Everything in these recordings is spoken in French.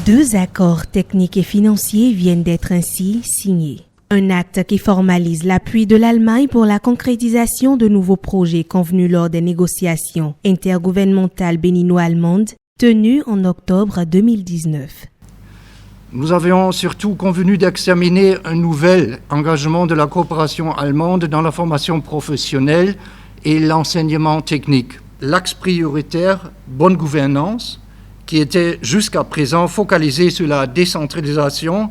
2 accords techniques et financiers viennent d'être ainsi signés. Un acte qui formalise l'appui de l'Allemagne pour la concrétisation de nouveaux projets convenus lors des négociations intergouvernementales béninois-allemandes tenues en octobre 2019. Nous avions surtout convenu d'examiner un nouvel engagement de la coopération allemande dans la formation professionnelle et l'enseignement technique. L'axe prioritaire, bonne gouvernance, qui était jusqu'à présent focalisé sur la décentralisation,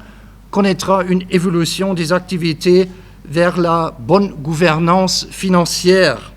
connaîtra une évolution des activités vers la bonne gouvernance financière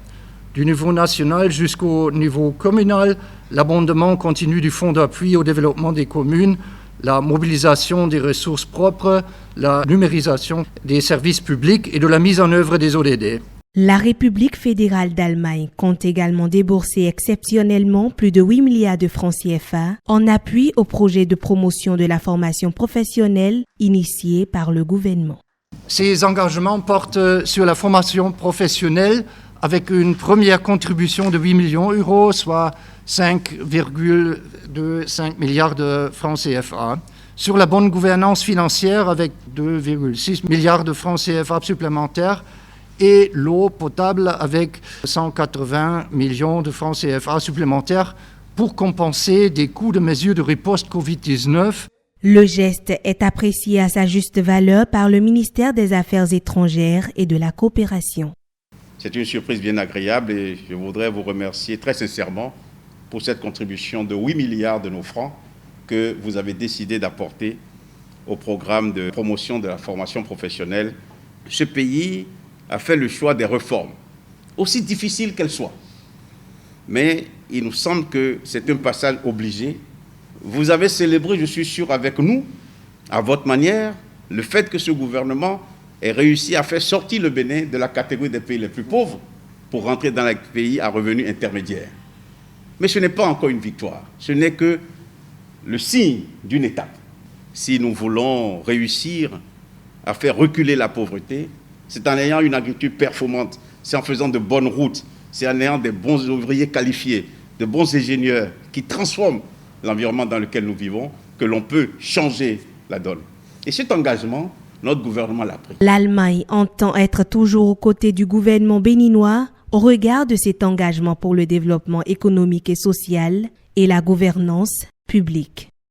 du niveau national jusqu'au niveau communal, l'abondement continu du fonds d'appui au développement des communes, la mobilisation des ressources propres, la numérisation des services publics et de la mise en œuvre des ODD. La République fédérale d'Allemagne compte également débourser exceptionnellement plus de 8 milliards de francs CFA en appui au projet de promotion de la formation professionnelle initié par le gouvernement. Ces engagements portent sur la formation professionnelle avec une première contribution de 8 millions d'euros, soit 5,25 milliards de francs CFA. Sur la bonne gouvernance financière avec 2,6 milliards de francs CFA supplémentaires et l'eau potable avec 180 millions de francs CFA supplémentaires pour compenser des coûts de mesures de riposte Covid-19. Le geste est apprécié à sa juste valeur par le ministère des Affaires étrangères et de la coopération. C'est une surprise bien agréable et je voudrais vous remercier très sincèrement pour cette contribution de 8 milliards de nos francs que vous avez décidé d'apporter au programme de promotion de la formation professionnelle. Ce pays a fait le choix des réformes, aussi difficiles qu'elles soient. Mais il nous semble que c'est un passage obligé. Vous avez célébré, je suis sûr, avec nous, à votre manière, le fait que ce gouvernement ait réussi à faire sortir le Bénin de la catégorie des pays les plus pauvres pour rentrer dans les pays à revenus intermédiaires. Mais ce n'est pas encore une victoire, ce n'est que le signe d'une étape. Si nous voulons réussir à faire reculer la pauvreté, c'est en ayant une agriculture performante, c'est en faisant de bonnes routes, c'est en ayant des bons ouvriers qualifiés, de bons ingénieurs qui transforment l'environnement dans lequel nous vivons, que l'on peut changer la donne. Et cet engagement, notre gouvernement l'a pris. L'Allemagne entend être toujours aux côtés du gouvernement béninois au regard de cet engagement pour le développement économique et social et la gouvernance publique.